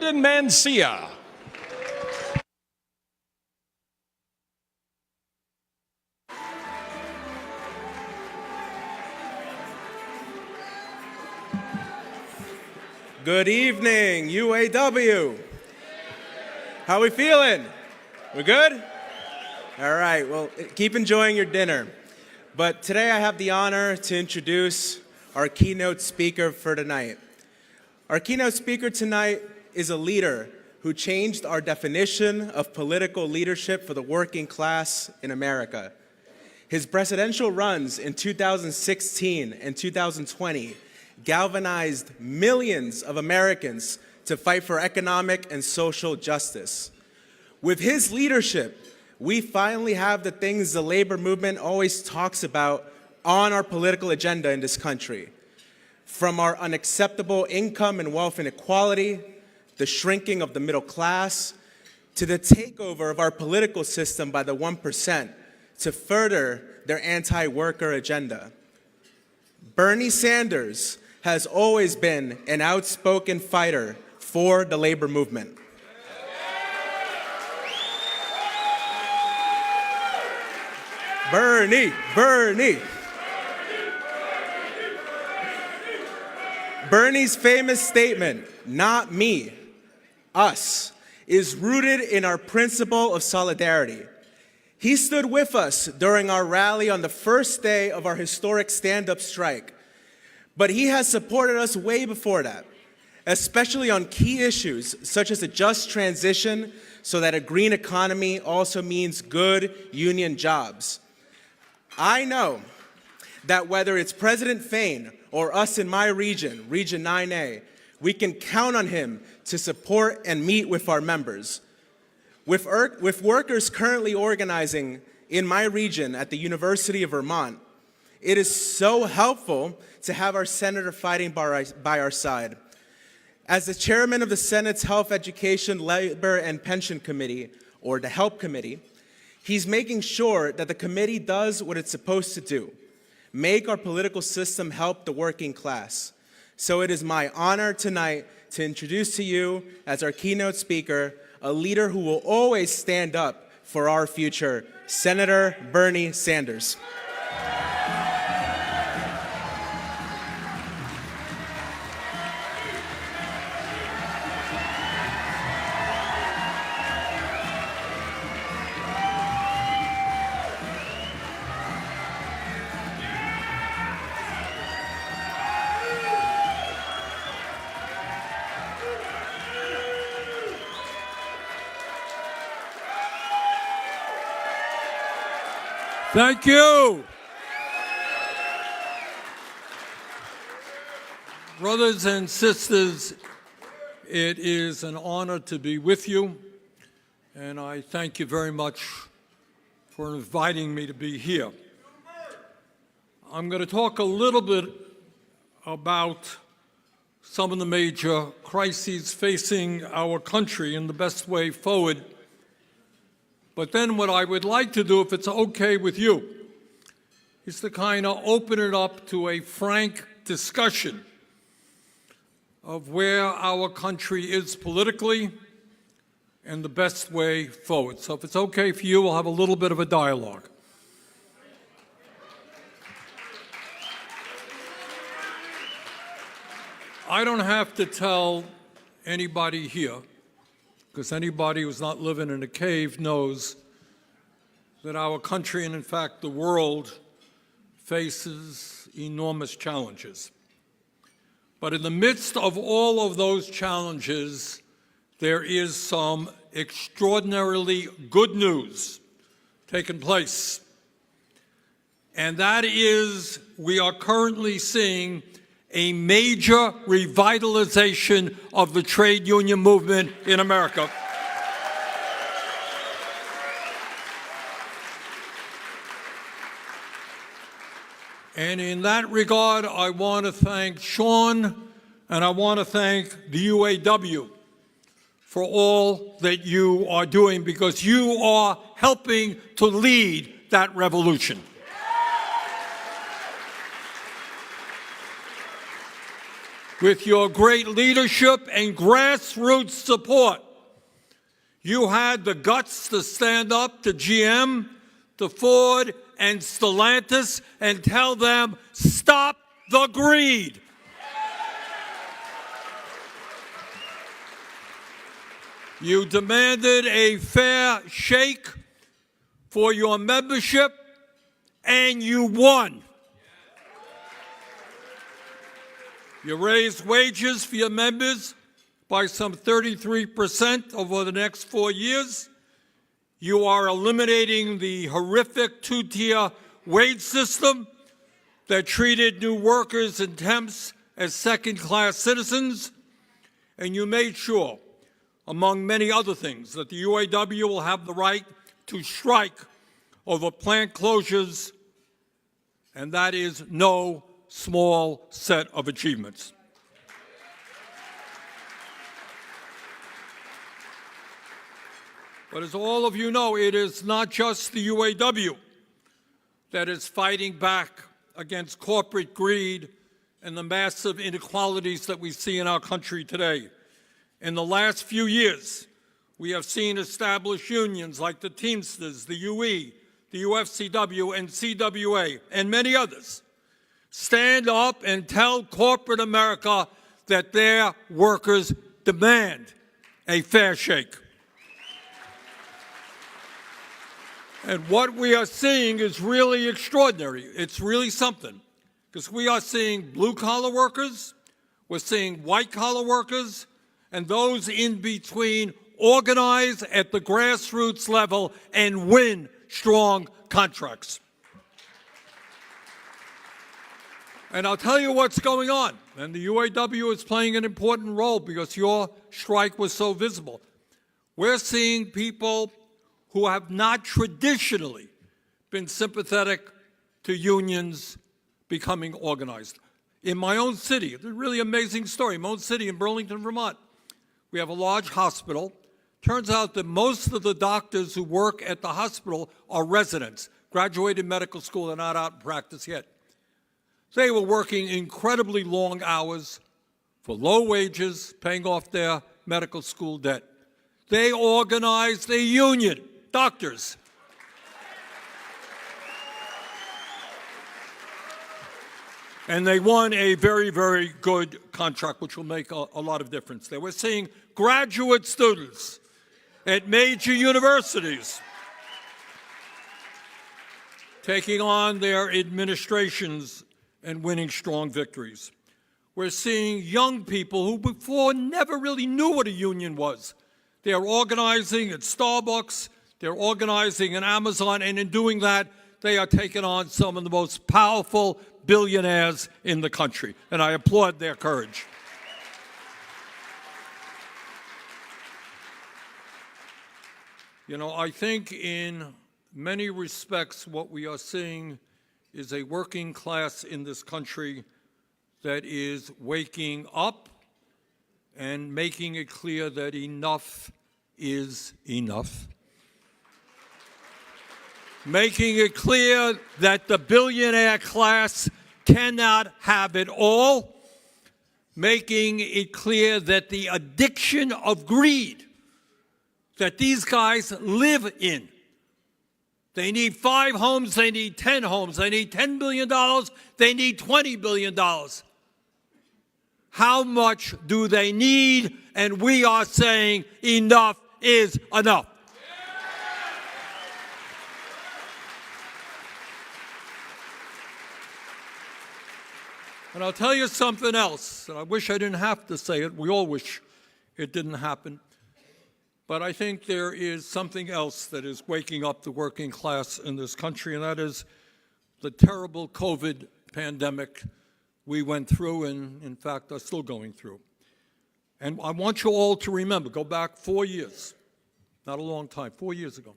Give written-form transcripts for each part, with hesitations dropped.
Mancia. Good evening, UAW. How we feeling? We good? All right, well, keep enjoying your dinner. But today I have the honor to introduce our keynote speaker for tonight. Our keynote speaker tonight is a leader who changed our definition of political leadership for the working class in America. His presidential runs in 2016 and 2020 galvanized millions of Americans to fight for economic and social justice. With his leadership, we finally have the things the labor movement always talks about on our political agenda in this country. From our unacceptable income and wealth inequality, the shrinking of the middle class, to the takeover of our political system by the 1% to further their anti-worker agenda. Bernie Sanders has always been an outspoken fighter for the labor movement. Bernie, Bernie. Bernie's famous statement, "Not me, us," is rooted in our principle of solidarity. He stood with us during our rally on the first day of our historic stand-up strike. But he has supported us way before that, especially on key issues such as a just transition so that a green economy also means good union jobs. I know that whether it's President Fain or us in my region, Region 9A, we can count on him to support and meet with our members. With workers currently organizing in my region at the University of Vermont, it is so helpful to have our senator fighting by our side. As the chairman of the Senate's Health, Education, Labor, and Pension Committee, or the HELP Committee, he's making sure that the committee does what it's supposed to do, make our political system help the working class. So it is my honor tonight to introduce to you, as our keynote speaker, a leader who will always stand up for our future, Senator Bernie Sanders. Thank you. Brothers and sisters, it is an honor to be with you, and I thank you very much for inviting me to be here. I'm going to talk a little bit about some of the major crises facing our country in the best way forward. But then what I would like to do, if it's okay with you, is to kind of open it up to a frank discussion of where our country is politically and the best way forward. So if it's okay for you, we'll have a little bit of a dialogue. I don't have to tell anybody here, because anybody who's not living in a cave knows that our country, and in fact the world, faces enormous challenges. But in the midst of all of those challenges, there is some extraordinarily good news taking place. And that is, we are currently seeing a major revitalization of the trade union movement in America. And in that regard, I want to thank Sean and I want to thank the UAW for all that you are doing, because you are helping to lead that revolution. with your great leadership and grassroots support, you had the guts to stand up to GM, to Ford, and Stellantis and tell them, stop the greed. You demanded a fair shake for your membership, and you won. You raised wages for your members by some 33% over the next 4 years. You are eliminating the horrific two-tier wage system that treated new workers and temps as second-class citizens. And you made sure, among many other things, that the UAW will have the right to strike over plant closures, and that is no small set of achievements. But as all of you know, it is not just the UAW that is fighting back against corporate greed and the massive inequalities that we see in our country today. In the last few years, we have seen established unions like the Teamsters, the UE, the UFCW, and CWA, and many others stand up and tell corporate America that their workers demand a fair shake. And what we are seeing is really extraordinary. It's really something, because we are seeing blue-collar workers, we're seeing white-collar workers, and those in between organize at the grassroots level and win strong contracts. And I'll tell you what's going on. And the UAW is playing an important role because your strike was so visible. We're seeing people who have not traditionally been sympathetic to unions becoming organized. In my own city, it's a really amazing story. My own city in Burlington, Vermont, we have a large hospital. Turns out that most of the doctors who work at the hospital are residents, graduated medical school, they're not out in practice yet. They were working incredibly long hours for low wages, paying off their medical school debt. They organized a union, doctors. And they won a very, very good contract, which will make a lot of difference there. We're seeing graduate students at major universities taking on their administrations and winning strong victories. We're seeing young people who before never really knew what a union was. They're organizing at Starbucks, they're organizing in Amazon, and in doing that, they are taking on some of the most powerful billionaires in the country, and I applaud their courage. You know, I think in many respects what we are seeing is a working class in this country that is waking up and making it clear that enough is enough. Making it clear that the billionaire class cannot have it all. Making it clear that the addiction of greed that these guys live in. They need 5 homes, they need 10 homes, they need $10 billion, they need $20 billion. How much do they need? And we are saying enough is enough. And I'll tell you something else, and I wish I didn't have to say it. We all wish it didn't happen. But I think there is something else that is waking up the working class in this country, and that is the terrible COVID pandemic we went through and, in fact, are still going through. And I want you all to remember, go back 4 years, not a long time, 4 years ago.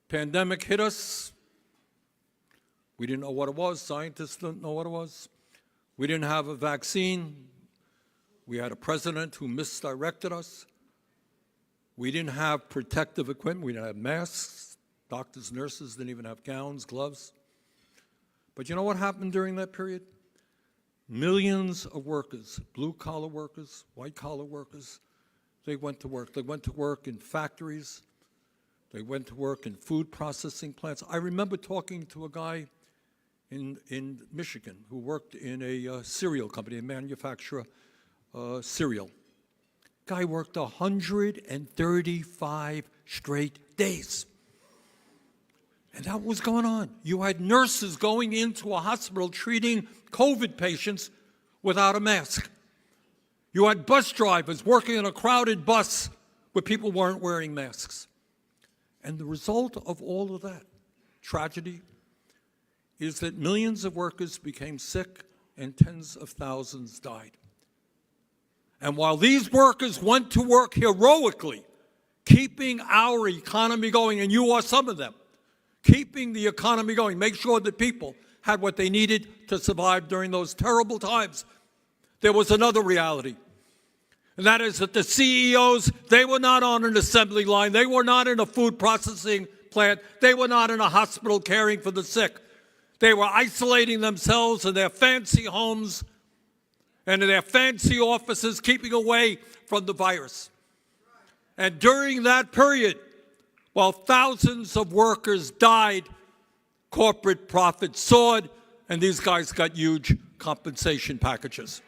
Pandemic hit us. We didn't know what it was. Scientists didn't know what it was. We didn't have a vaccine. We had a president who misdirected us. We didn't have protective equipment. We didn't have masks. Doctors, nurses didn't even have gowns, gloves. But you know what happened during that period? Millions of workers, blue-collar workers, white-collar workers, they went to work. They went to work in factories. They went to work in food processing plants. I remember talking to a guy in Michigan who worked in a cereal company, a manufacturer cereal. Guy worked 135 straight days. And that was going on. You had nurses going into a hospital treating COVID patients without a mask. You had bus drivers working in a crowded bus where people weren't wearing masks. And the result of all of that tragedy is that millions of workers became sick and tens of thousands died. And while these workers went to work heroically, keeping our economy going, and you are some of them, keeping the economy going, make sure that people had what they needed to survive during those terrible times, there was another reality. And that is that the CEOs, they were not on an assembly line. They were not in a food processing plant. They were not in a hospital caring for the sick. They were isolating themselves in their fancy homes and in their fancy offices, keeping away from the virus. And during that period, while thousands of workers died, corporate profits soared, and these guys got huge compensation packages.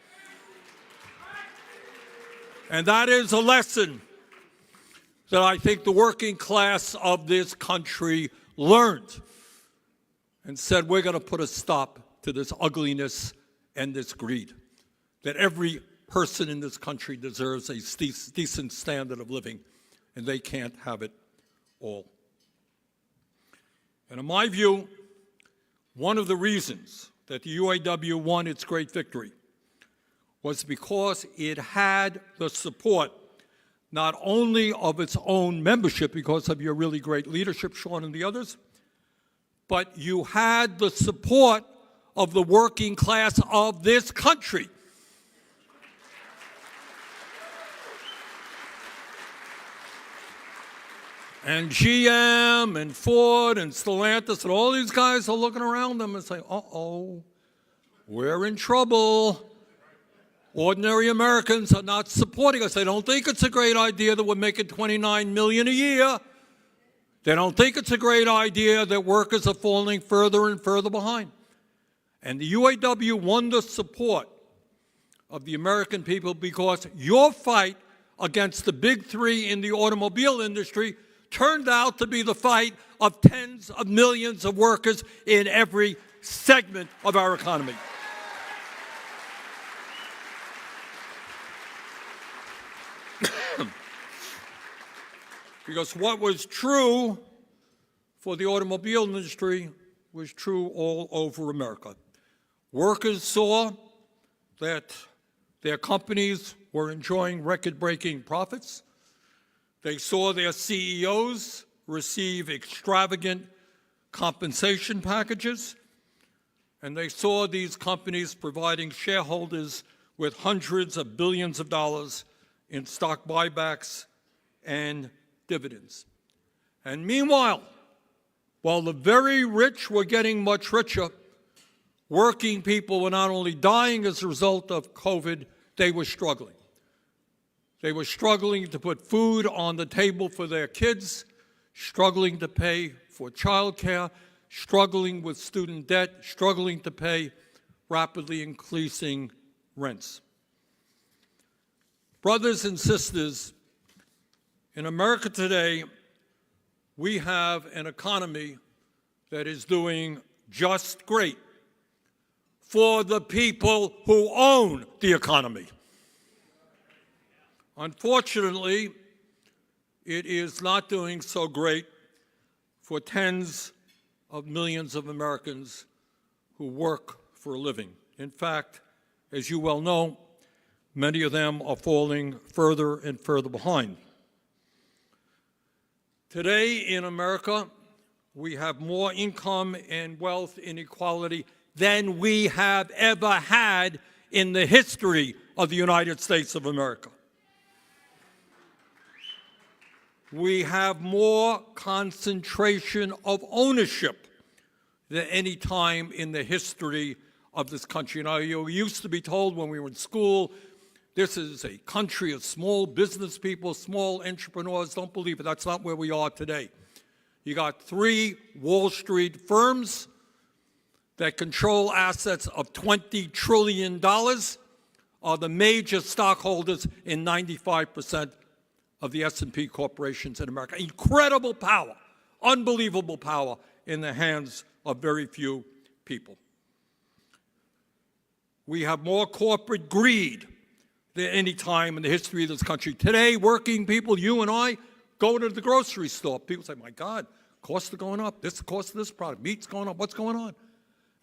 And that is a lesson that I think the working class of this country learned and said, we're going to put a stop to this ugliness and this greed, that every person in this country deserves a decent standard of living, and they can't have it all. And in my view, one of the reasons that the UAW won its great victory was because it had the support not only of its own membership because of your really great leadership, Sean and the others, but you had the support of the working class of this country. And GM and Ford and Stellantis and all these guys are looking around them and saying, uh-oh, we're in trouble. Ordinary Americans are not supporting us. They don't think it's a great idea that we're making $29 million a year. They don't think it's a great idea that workers are falling further and further behind. And the UAW won the support of the American people because your fight against the big three in the automobile industry turned out to be the fight of tens of millions of workers in every segment of our economy. Because what was true for the automobile industry was true all over America. Workers saw that their companies were enjoying record-breaking profits. They saw their CEOs receive extravagant compensation packages, and they saw these companies providing shareholders with hundreds of billions of dollars in stock buybacks and dividends. And meanwhile, while the very rich were getting much richer, working people were not only dying as a result of COVID, they were struggling. They were struggling to put food on the table for their kids, struggling to pay for childcare, struggling with student debt, struggling to pay rapidly increasing rents. Brothers and sisters, in America today, we have an economy that is doing just great for the people who own the economy. Unfortunately, it is not doing so great for tens of millions of Americans who work for a living. In fact, as you well know, many of them are falling further and further behind. Today in America, we have more income and wealth inequality than we have ever had in the history of the United States of America. We have more concentration of ownership than any time in the history of this country. Now, you used to be told when we were in school, this is a country of small business people, small entrepreneurs. Don't believe it. That's not where we are today. You got 3 Wall Street firms that control assets of $20 trillion, are the major stockholders in 95% of the S&P corporations in America. Incredible power, unbelievable power in the hands of very few people. We have more corporate greed than any time in the history of this country. Today, working people, you and I, go to the grocery store. People say, my God, costs are going up. This cost of this product, meat's going up. What's going on?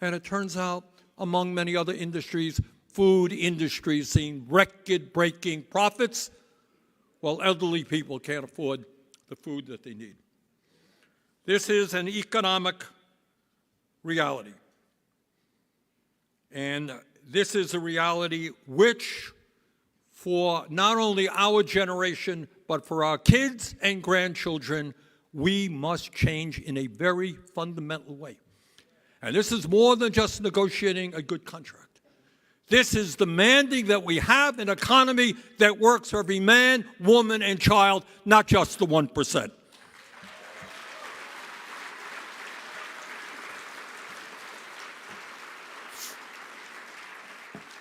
And it turns out, among many other industries, food industry is seeing record-breaking profits, while elderly people can't afford the food that they need. This is an economic reality. And this is a reality which, for not only our generation, but for our kids and grandchildren, we must change in a very fundamental way. And this is more than just negotiating a good contract. This is demanding that we have an economy that works for every man, woman, and child, not just the 1%.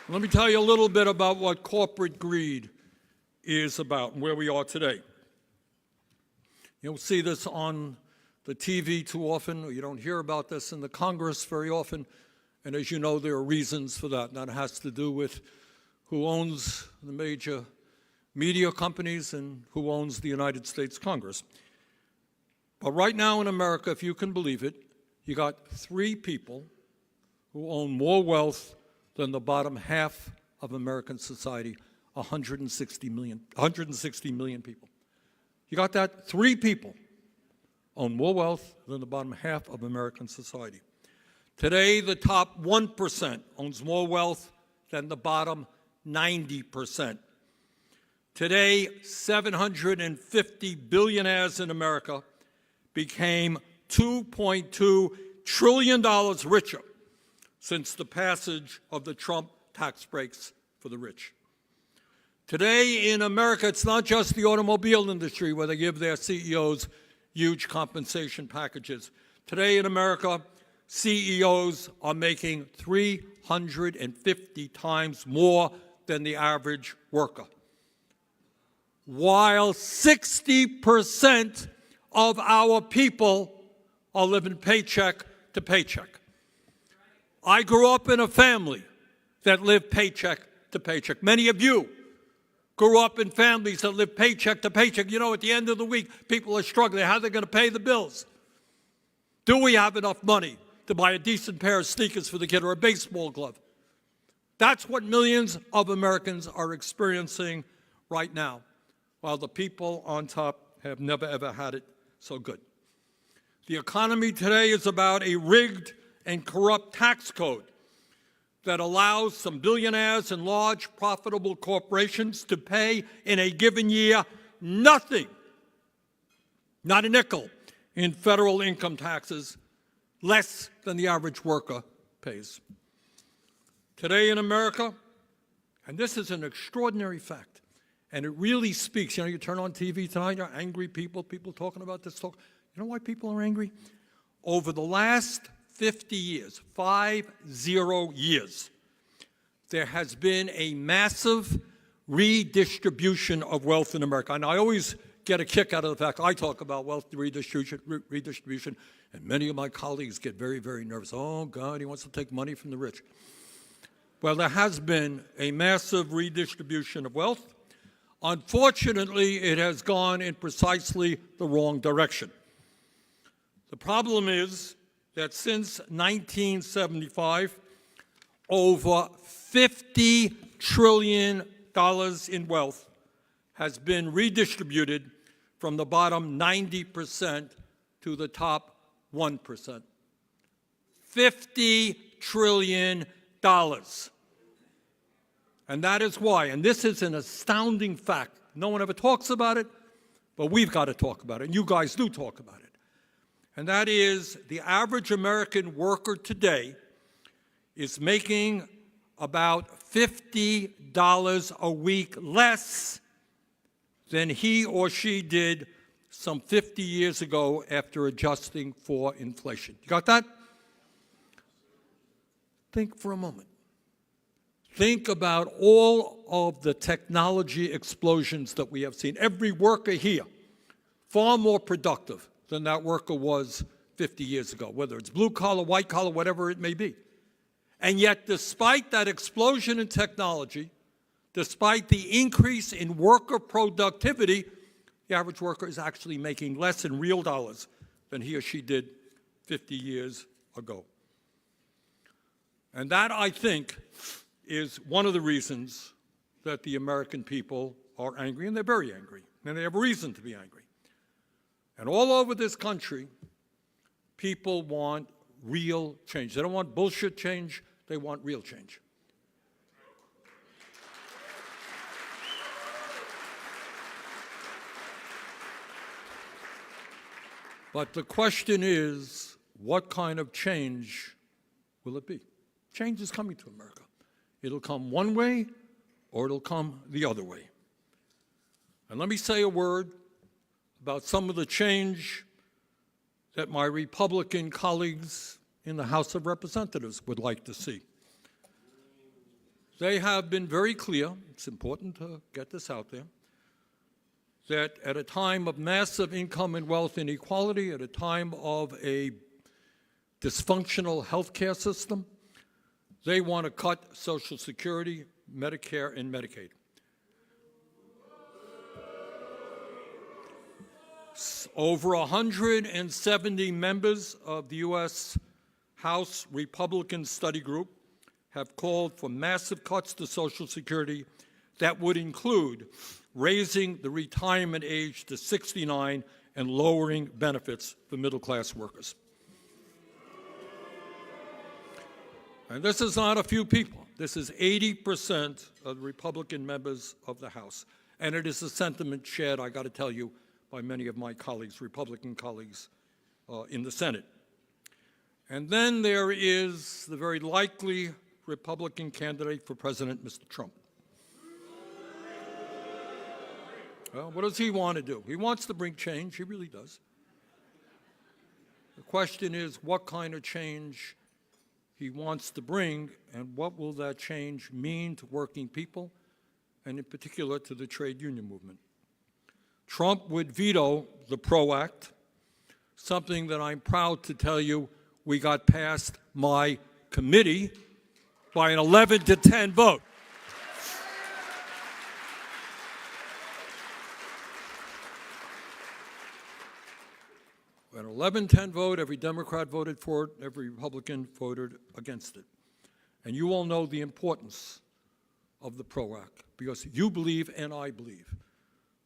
Let me tell you a little bit about what corporate greed is about and where we are today. You'll see this on the TV too often, or you don't hear about this in the Congress very often, and as you know, there are reasons for that. And that has to do with who owns the major media companies and who owns the United States Congress. But right now in America, if you can believe it, you got 3 people who own more wealth than the bottom half of American society, 160 million people. You got that? 3 people own more wealth than the bottom half of American society. Today, the top 1% owns more wealth than the bottom 90%. Today, 750 billionaires in America became $2.2 trillion richer since the passage of the Trump tax breaks for the rich. Today in America, it's not just the automobile industry where they give their CEOs huge compensation packages. Today in America, CEOs are making 350 times more than the average worker, while 60% of our people are living paycheck to paycheck. I grew up in a family that lived paycheck to paycheck. Many of you grew up in families that live paycheck to paycheck. You know, at the end of the week, people are struggling. How are they going to pay the bills? Do we have enough money to buy a decent pair of sneakers for the kid or a baseball glove? That's what millions of Americans are experiencing right now, while the people on top have never, ever had it so good. The economy today is about a rigged and corrupt tax code that allows some billionaires and large profitable corporations to pay in a given year nothing, not a nickel, in federal income taxes, less than the average worker pays. Today in America, and this is an extraordinary fact, and it really speaks. You know, you turn on TV tonight, you're angry people talking about this talk. You know why people are angry? Over the last 50 years, 50 years, there has been a massive redistribution of wealth in America. And I always get a kick out of the fact I talk about wealth redistribution, and many of my colleagues get very, very nervous. Oh, God, he wants to take money from the rich. Well, there has been a massive redistribution of wealth. Unfortunately, it has gone in precisely the wrong direction. The problem is that since 1975, over $50 trillion in wealth has been redistributed from the bottom 90% to the top 1%. $50 trillion. And that is why, and this is an astounding fact. No one ever talks about it, but we've got to talk about it, and you guys do talk about it. And that is the average American worker today is making about $50 a week less than he or she did some 50 years ago after adjusting for inflation. You got that? Think for a moment. Think about all of the technology explosions that we have seen. Every worker here, far more productive than that worker was 50 years ago, whether it's blue collar, white collar, whatever it may be. And yet, despite that explosion in technology, despite the increase in worker productivity, the average worker is actually making less in real dollars than he or she did 50 years ago. And that, I think, is one of the reasons that the American people are angry, and they're very angry, and they have reason to be angry. And all over this country, people want real change. They don't want bullshit change, they want real change. But the question is, what kind of change will it be? Change is coming to America. It'll come one way or it'll come the other way. And let me say a word about some of the change that my Republican colleagues in the House of Representatives would like to see. They have been very clear, it's important to get this out there, that at a time of massive income and wealth inequality, at a time of a dysfunctional health care system, they want to cut Social Security, Medicare, and Medicaid. Over 170 members of the U.S. House Republican Study Group have called for massive cuts to Social Security that would include raising the retirement age to 69 and lowering benefits for middle-class workers. And this is not a few people. This is 80% of the Republican members of the House. And it is a sentiment shared, I got to tell you, by many of my colleagues, Republican colleagues in the Senate. And then there is the very likely Republican candidate for president, Mr. Trump. Well, what does he want to do? He wants to bring change. He really does. The question is, what kind of change he wants to bring, and what will that change mean to working people, and in particular to the trade union movement? Trump would veto the PRO Act, something that I'm proud to tell you we got past my committee by an 11-10 vote. An 11-10 vote, every Democrat voted for it, every Republican voted against it. And you all know the importance of the PRO Act, because you believe and I believe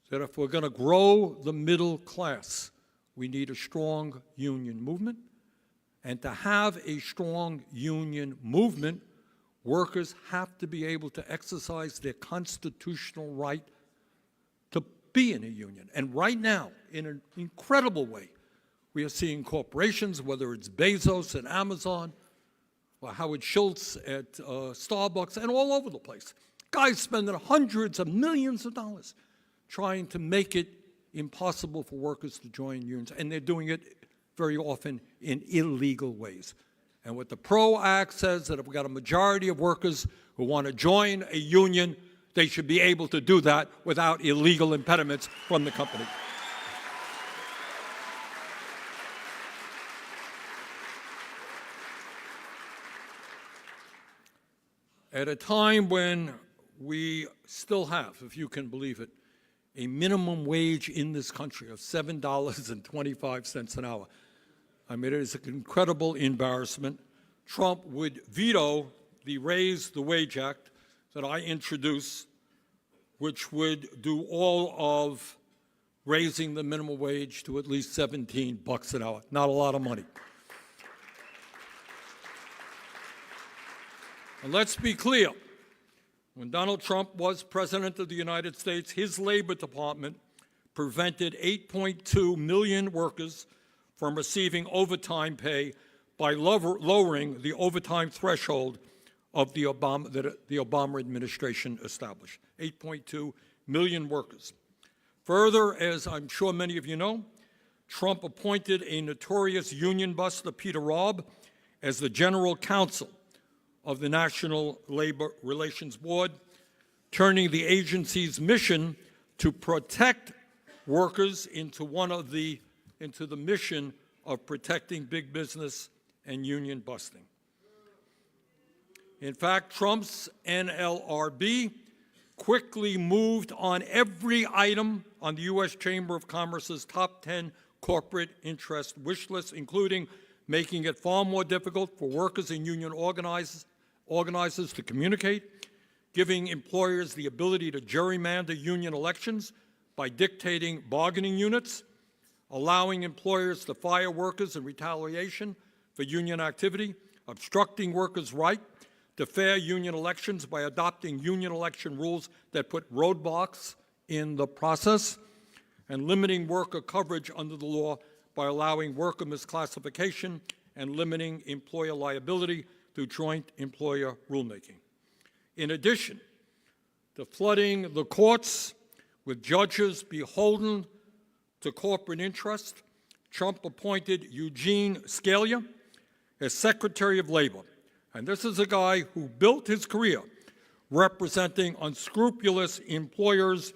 that if we're going to grow the middle class, we need a strong union movement. And to have a strong union movement, workers have to be able to exercise their constitutional right to be in a union. And right now, in an incredible way, we are seeing corporations, whether it's Bezos at Amazon or Howard Schultz at Starbucks and all over the place, guys spending hundreds of millions of dollars trying to make it impossible for workers to join unions, and they're doing it very often in illegal ways. And what the PRO Act says, that if we've got a majority of workers who want to join a union, they should be able to do that without illegal impediments from the company. At a time when we still have, if you can believe it, a minimum wage in this country of $7.25 an hour. I mean, it is an incredible embarrassment. Trump would veto the Raise the Wage Act that I introduced, which would do all of raising the minimum wage to at least $17 an hour. Not a lot of money. And let's be clear, when Donald Trump was President of the United States, his Labor Department prevented 8.2 million workers from receiving overtime pay by lowering the overtime threshold of that the Obama administration established. 8.2 million workers. Further, as I'm sure many of you know, Trump appointed a notorious union buster, Peter Robb, as the general counsel of the National Labor Relations Board, turning the agency's mission to protect workers into the mission of protecting big business and union busting. In fact, Trump's NLRB quickly moved on every item on the U.S. Chamber of Commerce's top 10 corporate interest wish list, including making it far more difficult for workers and union organizers to communicate, giving employers the ability to gerrymander union elections by dictating bargaining units, allowing employers to fire workers in retaliation for union activity, obstructing workers' right to fair union elections by adopting union election rules that put roadblocks in the process, and limiting worker coverage under the law by allowing worker misclassification and limiting employer liability through joint employer rulemaking. In addition to flooding the courts with judges beholden to corporate interest, Trump appointed Eugene Scalia as Secretary of Labor. And this is a guy who built his career representing unscrupulous employers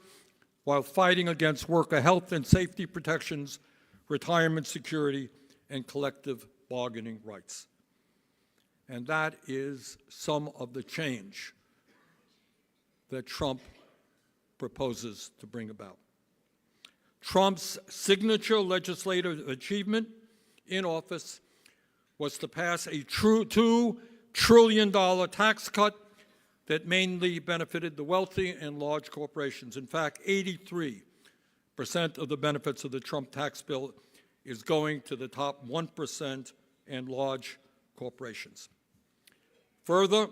while fighting against worker health and safety protections, retirement security, and collective bargaining rights. And that is some of the change that Trump proposes to bring about. Trump's signature legislative achievement in office was to pass a $2 trillion tax cut that mainly benefited the wealthy and large corporations. In fact, 83% of the benefits of the Trump tax bill is going to the top 1% and large corporations. Further,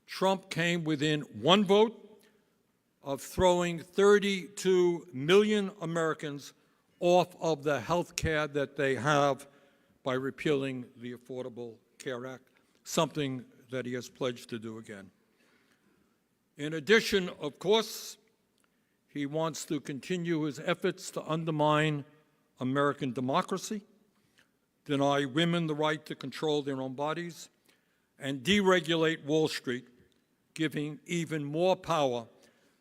Trump came within one vote of throwing 32 million Americans off of the health care that they have by repealing the Affordable Care Act, something that he has pledged to do again. In addition, of course, he wants to continue his efforts to undermine American democracy, deny women the right to control their own bodies, and deregulate Wall Street, giving even more power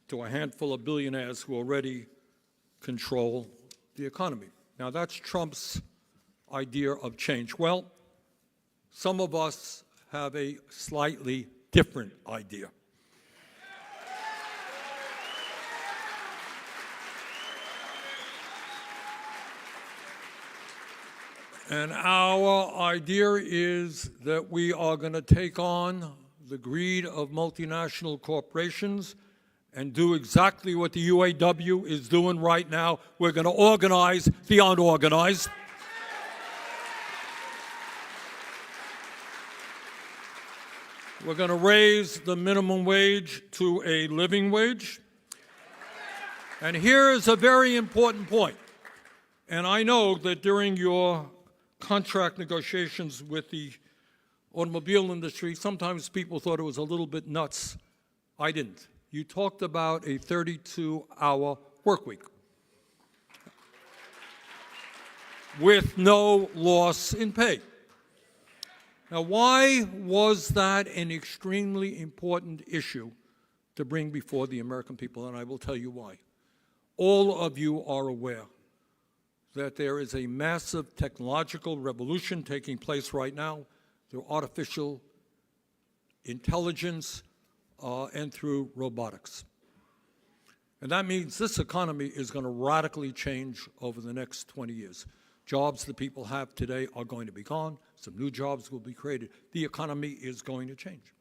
to a handful of billionaires who already control the economy. Now, that's Trump's idea of change. Well, some of us have a slightly different idea. And our idea is that we are going to take on the greed of multinational corporations and do exactly what the UAW is doing right now. We're going to organize the unorganized. We're going to raise the minimum wage to a living wage. And here is a very important point. And I know that during your contract negotiations with the automobile industry, sometimes people thought it was a little bit nuts. I didn't. You talked about a 32-hour work week with no loss in pay. Now, why was that an extremely important issue to bring before the American people? And I will tell you why. All of you are aware that there is a massive technological revolution taking place right now through artificial intelligence and through robotics. And that means this economy is going to radically change over the next 20 years. Jobs that people have today are going to be gone. Some new jobs will be created. The economy is going to change.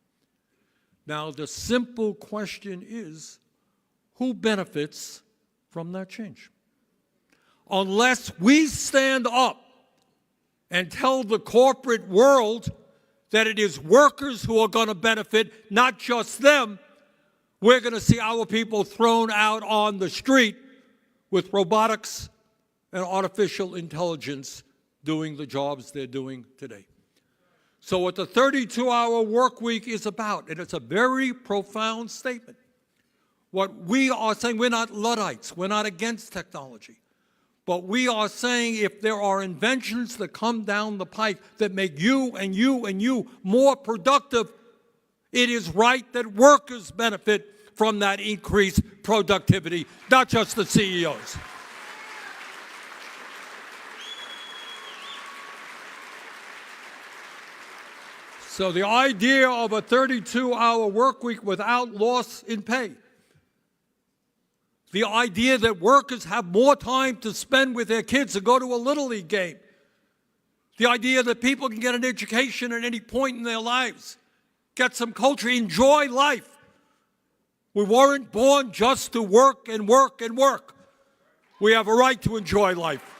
Now, the simple question is, who benefits from that change? Unless we stand up and tell the corporate world that it is workers who are going to benefit, not just them, we're going to see our people thrown out on the street with robotics and artificial intelligence doing the jobs they're doing today. So what the 32-hour work week is about, and it's a very profound statement, what we are saying, we're not Luddites, we're not against technology, but we are saying if there are inventions that come down the pike that make you and you and you more productive, it is right that workers benefit from that increased productivity, not just the CEOs. So the idea of a 32-hour work week without loss in pay, the idea that workers have more time to spend with their kids to go to a Little League game, the idea that people can get an education at any point in their lives, get some culture, enjoy life. We weren't born just to work and work and work. We have a right to enjoy life.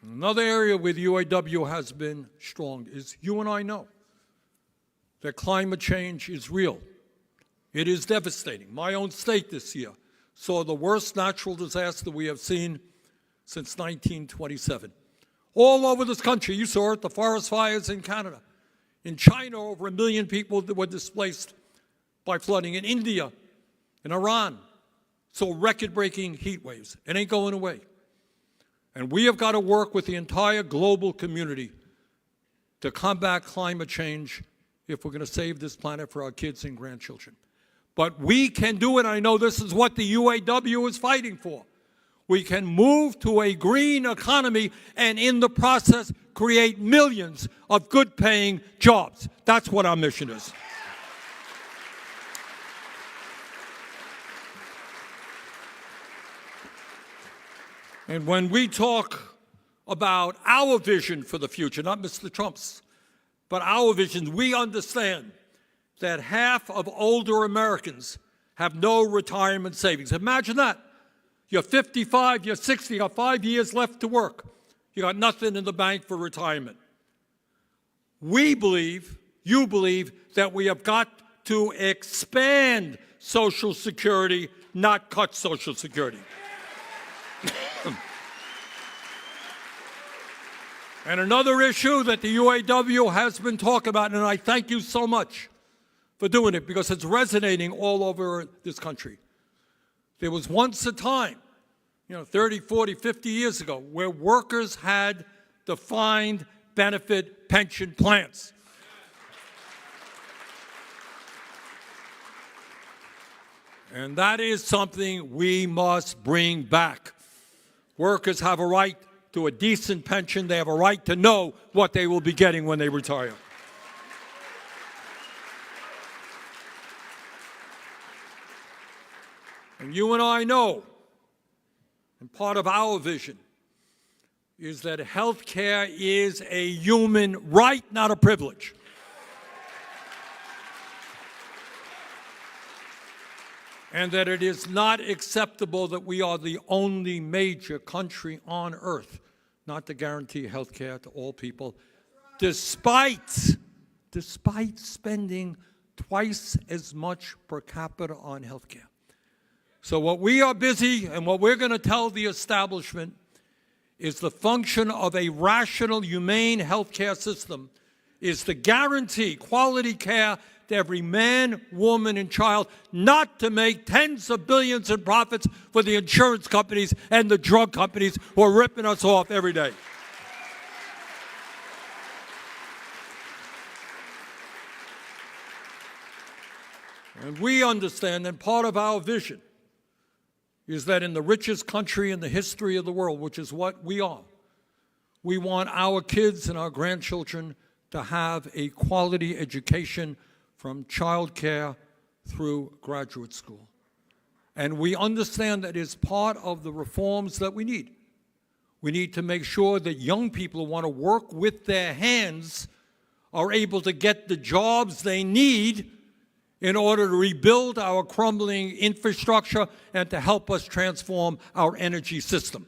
Another area where the UAW has been strong is you and I know that climate change is real. It is devastating. My own state this year saw the worst natural disaster we have seen since 1927. All over this country, you saw it, the forest fires in Canada. In China, over 1 million people were displaced by flooding. In India, in Iran, saw record-breaking heat waves. It ain't going away. And we have got to work with the entire global community to combat climate change if we're going to save this planet for our kids and grandchildren. But we can do it. I know this is what the UAW is fighting for. We can move to a green economy and in the process create millions of good-paying jobs. That's what our mission is. And when we talk about our vision for the future, not Mr. Trump's, but our vision, we understand that half of older Americans have no retirement savings. Imagine that. You're 55, you're 60, you got 5 years left to work. You got nothing in the bank for retirement. We believe, you believe, that we have got to expand Social Security, not cut Social Security. And another issue that the UAW has been talking about, and I thank you so much for doing it because it's resonating all over this country. There was once a time, 30, 40, 50 years ago, where workers had defined benefit pension plans. And that is something we must bring back. Workers have a right to a decent pension. They have a right to know what they will be getting when they retire. And you and I know, and part of our vision, is that health care is a human right, not a privilege. And that it is not acceptable that we are the only major country on earth not to guarantee health care to all people, despite spending twice as much per capita on health care. So what we are busy and what we're going to tell the establishment is the function of a rational, humane health care system is to guarantee quality care to every man, woman, and child, not to make tens of billions in profits for the insurance companies and the drug companies who are ripping us off every day. And we understand, and part of our vision is that in the richest country in the history of the world, which is what we are, we want our kids and our grandchildren to have a quality education from child care through graduate school. And we understand that is part of the reforms that we need. We need to make sure that young people who want to work with their hands are able to get the jobs they need in order to rebuild our crumbling infrastructure and to help us transform our energy system.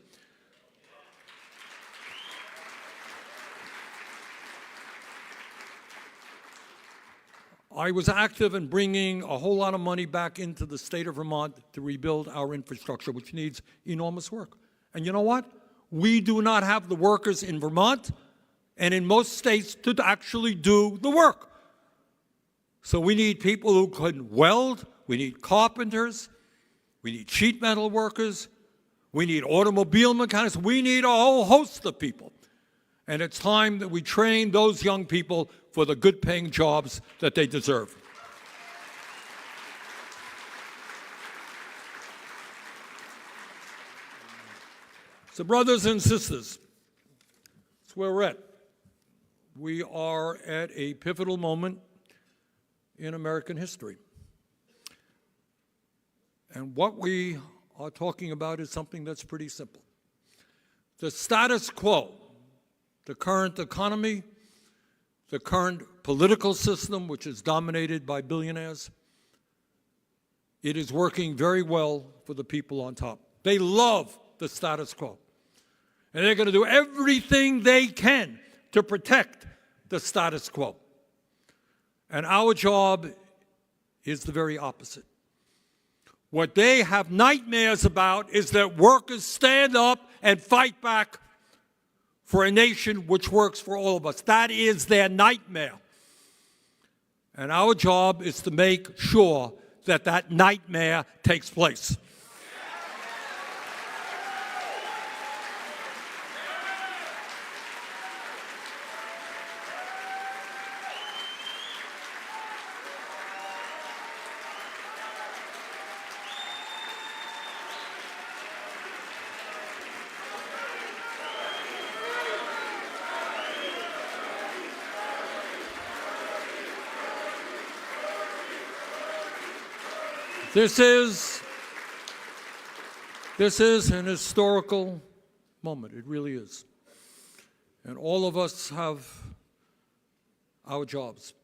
I was active in bringing a whole lot of money back into the state of Vermont to rebuild our infrastructure, which needs enormous work. And you know what? We do not have the workers in Vermont and in most states to actually do the work. So we need people who can weld, we need carpenters, we need sheet metal workers, we need automobile mechanics, we need a whole host of people. And it's time that we train those young people for the good-paying jobs that they deserve. So brothers and sisters, that's where we're at. We are at a pivotal moment in American history. And what we are talking about is something that's pretty simple. The status quo, the current economy, the current political system, which is dominated by billionaires, it is working very well for the people on top. They love the status quo. And they're going to do everything they can to protect the status quo. And our job is the very opposite. What they have nightmares about is that workers stand up and fight back for a nation which works for all of us. That is their nightmare. And our job is to make sure that that nightmare takes place. This is an historical moment. It really is. And all of us have our jobs.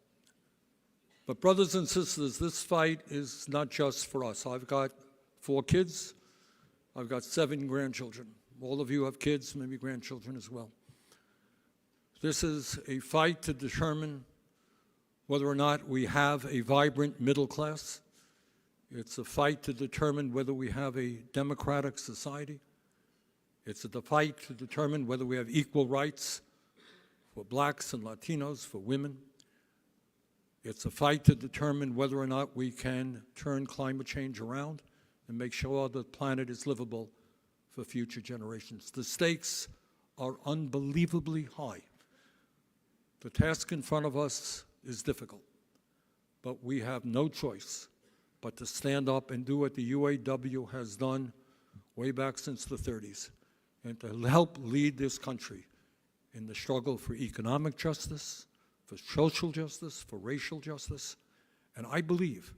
But brothers and sisters, this fight is not just for us. I've got 4 kids. I've got 7 grandchildren. All of you have kids, maybe grandchildren as well. This is a fight to determine whether or not we have a vibrant middle class. It's a fight to determine whether we have a democratic society. It's a fight to determine whether we have equal rights for blacks and Latinos, for women. It's a fight to determine whether or not we can turn climate change around and make sure the planet is livable for future generations. The stakes are unbelievably high. The task in front of us is difficult, but we have no choice but to stand up and do what the UAW has done way back since the 30s, and to help lead this country in the struggle for economic justice, for social justice, for racial justice. And I believe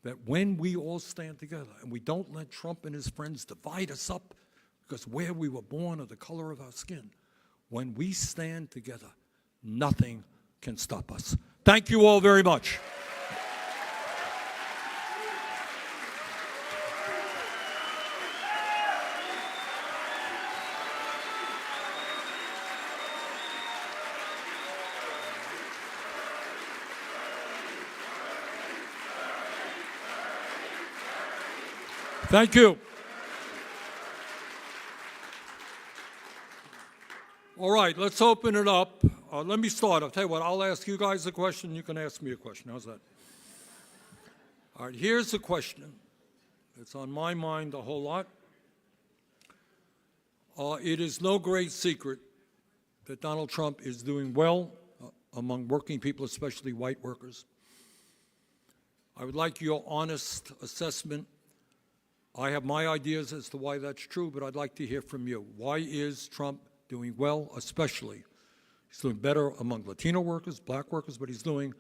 that when we all stand together and we don't let Trump and his friends divide us up because where we were born or the color of our skin, when we stand together, nothing can stop us. Thank you all very much. Thank you. All right, let's open it up. Let me start. I'll tell you what, I'll ask you guys a question. You can ask me a question. How's that? All right, here's the question. It's on my mind a whole lot. It is no great secret that Donald Trump is doing well among working people, especially white workers. I would like your honest assessment. I have my ideas as to why that's true, but I'd like to hear from you. Why is Trump doing well, especially? He's doing better among Latino workers, black workers, but he's doing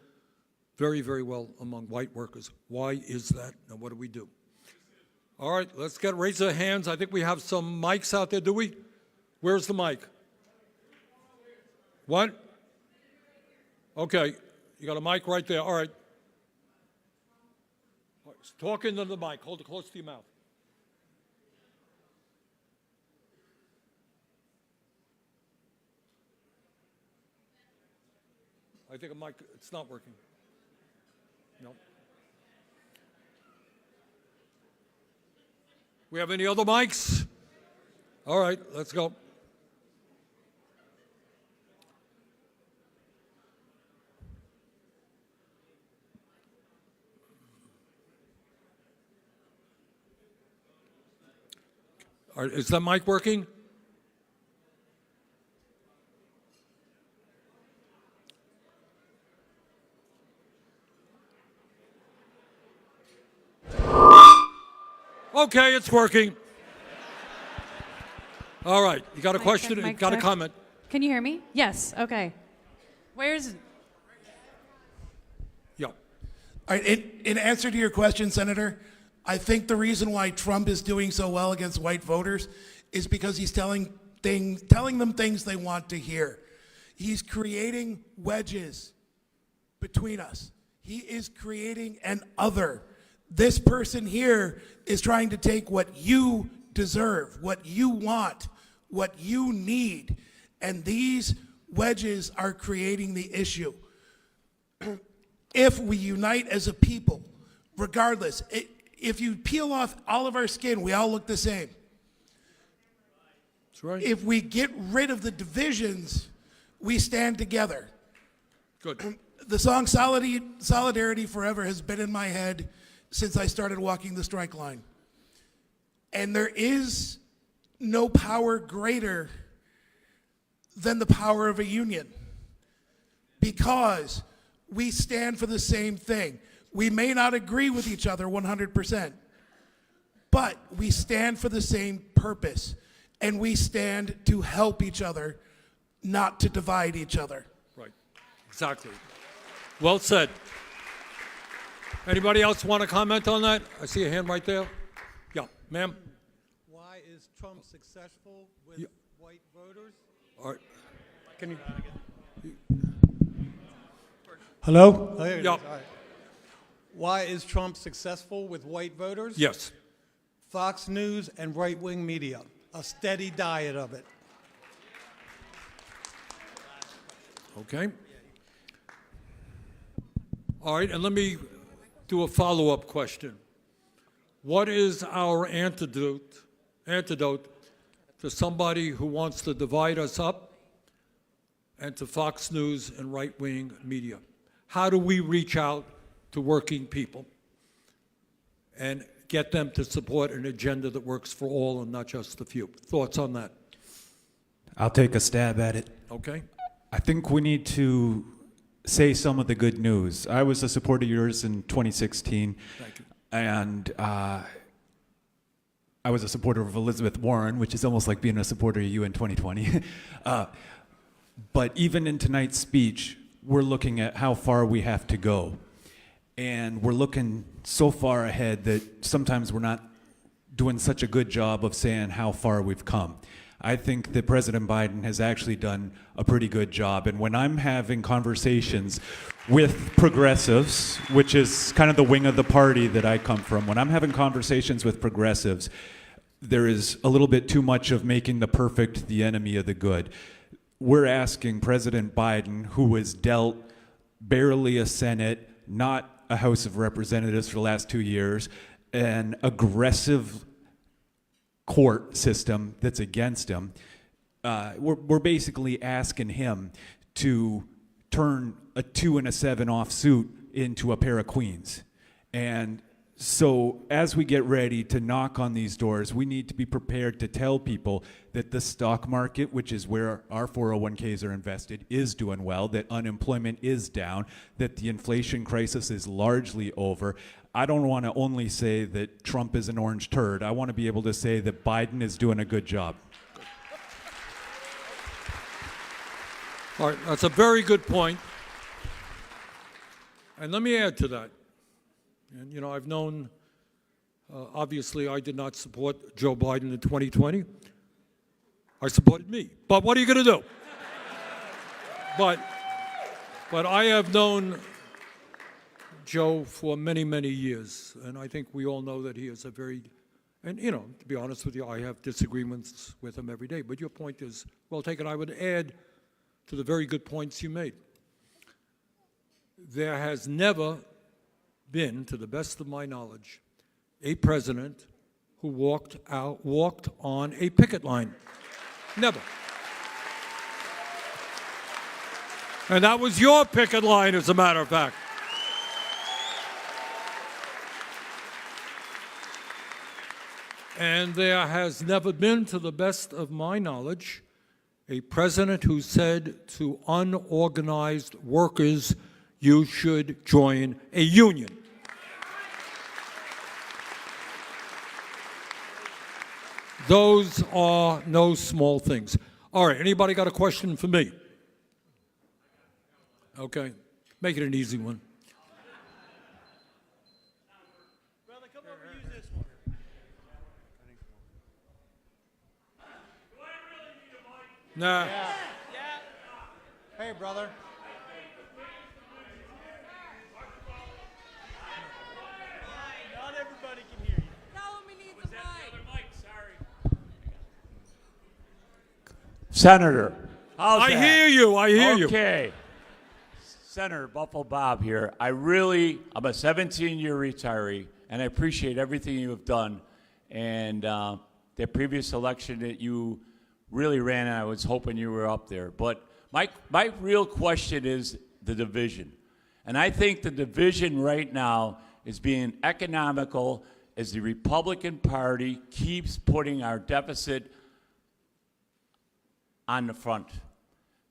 very, very well among white workers. Why is that, and what do we do? All right, let's raise our hands. I think we have some mics out there, do we? Where's the mic? What? Okay, you got a mic right there. All right. Talk into the mic. Hold it close to your mouth. I think a mic, it's not working. No. We have any other mics? All right, let's go. Is that mic working? Okay, it's working. All right, you got a question? Check, Got a check. comment? Can you hear me? Yes. Okay. Where's Yeah. All right, in answer to your question, Senator, I think the reason why Trump is doing so well against white voters is because he's telling them things they want to hear. He's creating wedges between us. He is creating an other. This person here is trying to take what you deserve, what you want, what you need, and these wedges are creating the issue. If we unite as a people, regardless, if you peel off all of our skin, we all look the same. That's right. If we get rid of the divisions, we stand together. Good. The song Solidarity Forever has been in my head since I started walking the strike line. And there is no power greater than the power of a union, because we stand for the same thing. We may not agree with each other 100%, but we stand for the same purpose, and we stand to help each other, not to divide each other. Right. Exactly. Well said. Anybody else want to comment on that? I see a hand right there. Yeah, ma'am. Why is Trump successful with white voters? All right. Can you? Hello? Oh, here it is. Yeah. All right. Why is Trump successful with white voters? Yes. Fox News and right-wing media, a steady diet of it. Okay. All right, and let me do a follow-up question. What is our antidote to somebody who wants to divide us up and to Fox News and right-wing media? How do we reach out to working people and get them to support an agenda that works for all and not just a few? Thoughts on that? I'll take a stab at it. Okay. I think we need to say some of the good news. I was a supporter of yours in 2016. Thank you. And I was a supporter of Elizabeth Warren, which is almost like being a supporter of you in 2020. But even in tonight's speech, we're looking at how far we have to go. And we're looking so far ahead that sometimes we're not doing such a good job of saying how far we've come. I think that President Biden has actually done a pretty good job. And when I'm having conversations with progressives, which is kind of the wing of the party that I come from, when I'm having conversations with progressives, there is a little bit too much of making the perfect the enemy of the good. We're asking President Biden, who was dealt barely a Senate, not a House of Representatives for the last 2 years, an aggressive court system that's against him, we're basically asking him to turn a 2 and a 7 offsuit into a pair of queens. And so as we get ready to knock on these doors, we need to be prepared to tell people that the stock market, which is where our 401ks are invested, is doing well, that unemployment is down, that the inflation crisis is largely over. I don't want to only say that Trump is an orange turd. I want to be able to say that Biden is doing a good job. All right, that's a very good point. And let me add to that. And, you know, I've known, obviously, I did not support Joe Biden in 2020. I supported me. But what are you going to do? But I have known Joe for many, many years. And I think we all know that he is a very, and, you know, to be honest with you, I have disagreements with him every day. But your point is well taken. I would add to the very good points you made. There has never been, to the best of my knowledge, a president who walked on a picket line. Never. And that was your picket line, as a matter of fact. And there has never been, to the best of my knowledge, a president who said to unorganized workers, you should join a union. Those are no small things. All right, anybody got a question for me? Okay, make it an easy one. Brother, come over and use this one. Nah. Hey, brother. Not everybody can hear you. Tell him he needs a mic. Senator, how's I that? hear you, I hear you. Okay. Senator Buffalo Bob here. I'm a 17-year retiree, and I appreciate everything you have done. And the previous election that you really ran, and I was hoping you were up there. But my real question is the division. And I think the division right now is being economical as the Republican Party keeps putting our deficit on the front.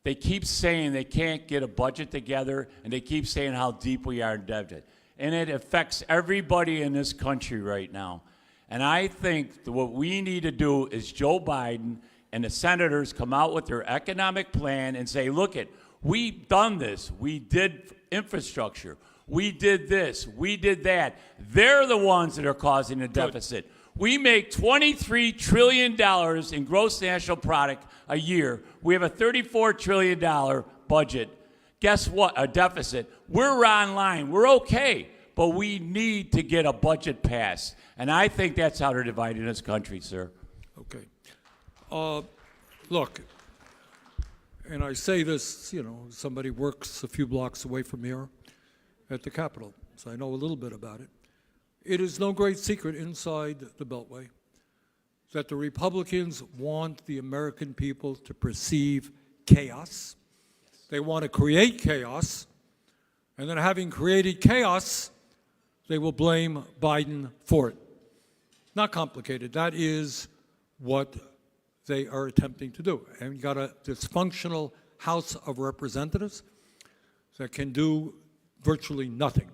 They keep saying they can't get a budget together, and they keep saying how deep we are in debt. And it affects everybody in this country right now. And I think that what we need to do is Joe Biden and the senators come out with their economic plan and say, look we've done this. We did infrastructure. We did this. We did that. They're the ones that are causing the deficit. We make $23 trillion in gross national product a year. We have a $34 trillion budget. Guess what? A deficit. We're online. We're okay. But we need to get a budget passed. And I think that's how they're dividing this country, sir. Okay. Look, and I say this, somebody works a few blocks away from here at the Capitol, so I know a little bit about it. It is no great secret inside the Beltway that the Republicans want the American people to perceive chaos. They want to create chaos, and then having created chaos, they will blame Biden for it. Not complicated. That is what they are attempting to do. And you got a dysfunctional House of Representatives that can do virtually nothing.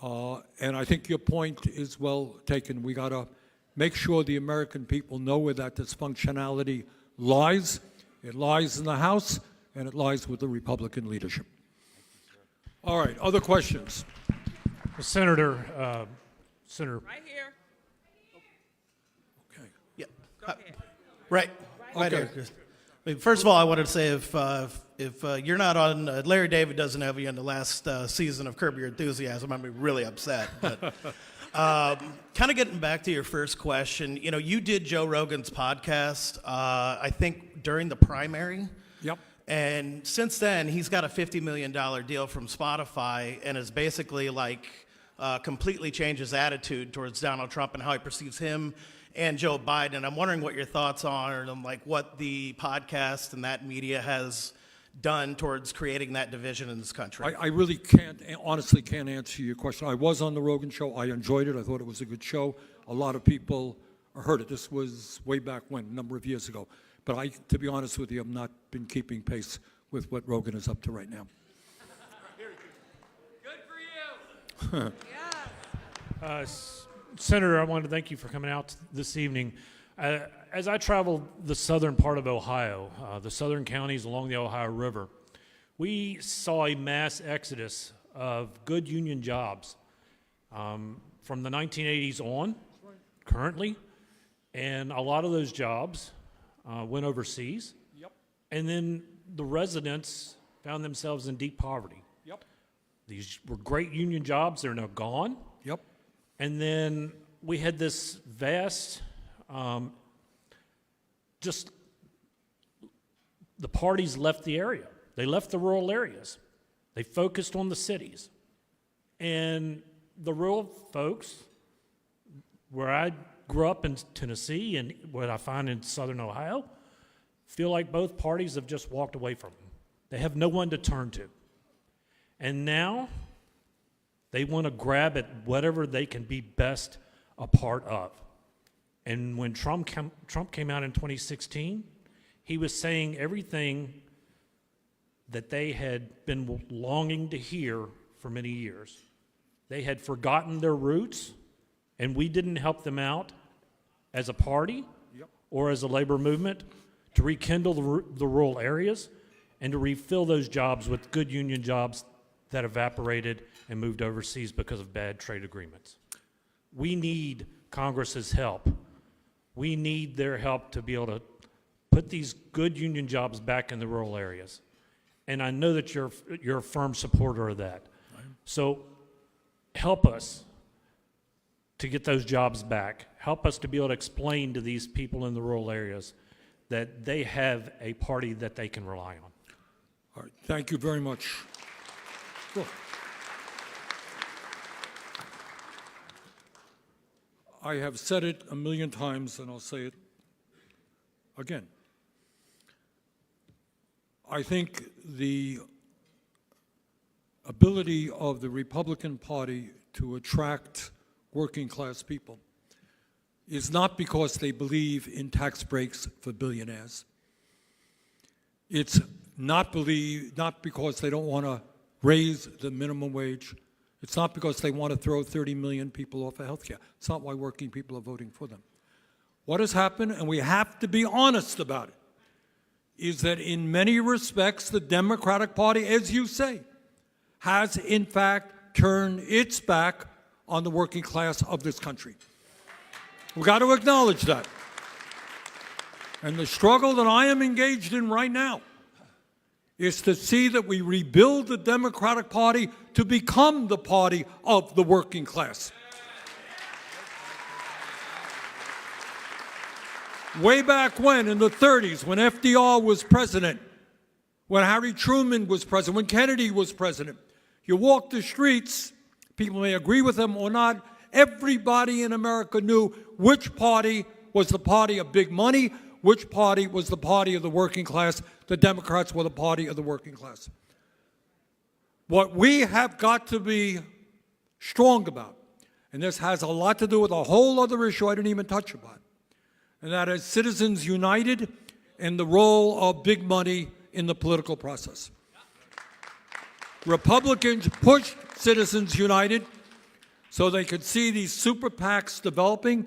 And I think your point is well taken. We got to make sure the American people know where that dysfunctionality lies. It lies in the House, and it lies with the Republican leadership. All right, other questions? Senator, Right here. Okay. Yeah. Go ahead. Right. Right Okay. here. I mean, first of all, I wanted to say if you're not on, Larry David doesn't have you on the last season of Curb Your Enthusiasm, I'm really upset. But kind of getting back to your first question, you did Joe Rogan's podcast, I think during the primary. Yep. And since then, he's got a $50 million deal from Spotify and has basically completely changed his attitude towards Donald Trump and how he perceives him and Joe Biden. I'm wondering what your thoughts are on what the podcast and that media has done towards creating that division in this country. I really honestly can't answer your question. I was on the Rogan show. I enjoyed it. I thought it was a good show. A lot of people heard it. This was way back when, a number of years ago. But to be honest with you, I've not been keeping pace with what Rogan is up to right now. Good for you. Yeah. Senator, I wanted to thank you for coming out this evening. As I traveled the southern part of Ohio, the southern counties along the Ohio River, we saw a mass exodus of good union jobs from the 1980s on, currently, and a lot of those jobs went overseas. Yep. And then the residents found themselves in deep poverty. Yep. These were great union jobs. They're now gone. Yep. And then we had this vast, the parties left the area. They left the rural areas. They focused on the cities. And the rural folks, where I grew up in Tennessee and what I find in southern Ohio, feel like both parties have just walked away from them. They have no one to turn to. And now they want to grab at whatever they can be best a part of. And when Trump came out in 2016, he was saying everything that they had been longing to hear for many years. They had forgotten their roots, and we didn't help them out as a party or as a labor movement to rekindle the rural areas and to refill those jobs with good union jobs that evaporated and moved overseas because of bad trade agreements. We need Congress's help. We need their help to be able to put these good union jobs back in the rural areas. And I know that you're a firm supporter of that. So help us to get those jobs back. Help us to be able to explain to these people in the rural areas that they have a party that they can rely on. All right, thank you very much. Cool. I have said it a million times, and I'll say it again. I think the ability of the Republican Party to attract working class people is not because they believe in tax breaks for billionaires. It's not because they don't want to raise the minimum wage. It's not because they want to throw 30 million people off of health care. It's not why working people are voting for them. What has happened, and we have to be honest about it, is that in many respects, the Democratic Party, as you say, has in fact turned its back on the working class of this country. We've got to acknowledge that. And the struggle that I am engaged in right now is to see that we rebuild the Democratic Party to become the party of the working class. Way back when, in the 30s, when FDR was president, when Harry Truman was president, when Kennedy was president, you walk the streets, people may agree with them or not, everybody in America knew which party was the party of big money, which party was the party of the working class. The Democrats were the party of the working class. What we have got to be strong about, and this has a lot to do with a whole other issue I didn't even touch upon, and that is Citizens United and the role of big money in the political process. Republicans pushed Citizens United so they could see these super PACs developing.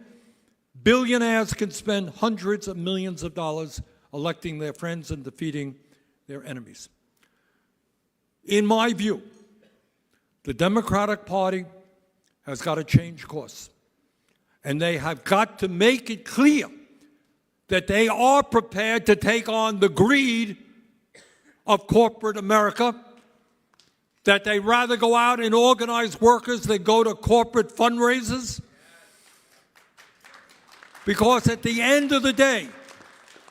Billionaires can spend hundreds of millions of dollars electing their friends and defeating their enemies. In my view, the Democratic Party has got to change course. And they have got to make it clear that they are prepared to take on the greed of corporate America, that they rather go out and organize workers than go to corporate fundraisers. Because at the end of the day,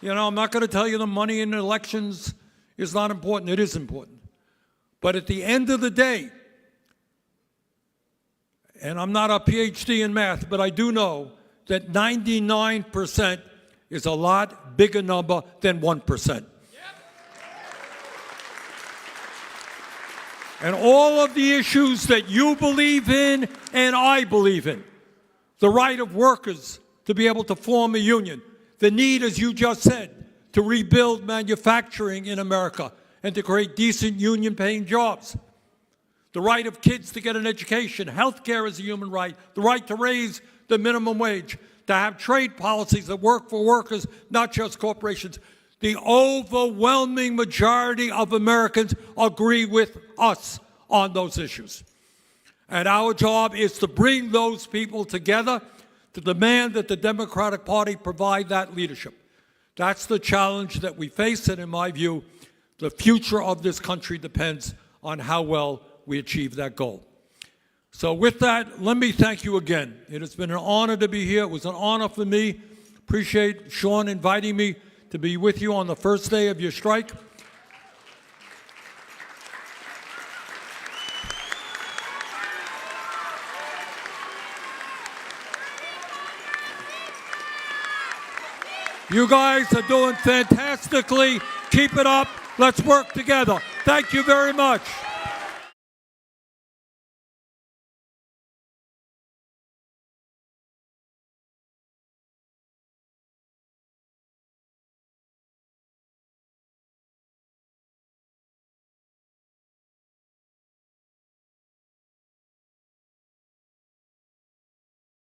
you know, I'm not going to tell you the money in elections is not important. It is important. But at the end of the day, and I'm not a PhD in math, but I do know that 99% is a lot bigger number than 1%. And all of the issues that you believe in and I believe in, the right of workers to be able to form a union, the need, as you just said, to rebuild manufacturing in America and to create decent union-paying jobs, the right of kids to get an education, health care is a human right, the right to raise the minimum wage, to have trade policies that work for workers, not just corporations. The overwhelming majority of Americans agree with us on those issues. And our job is to bring those people together to demand that the Democratic Party provide that leadership. That's the challenge that we face, and in my view, the future of this country depends on how well we achieve that goal. So with that, let me thank you again. It has been an honor to be here. It was an honor for me. Appreciate Sean inviting me to be with you on the first day of your strike. You guys are doing fantastically. Keep it up. Let's work together. Thank you very much.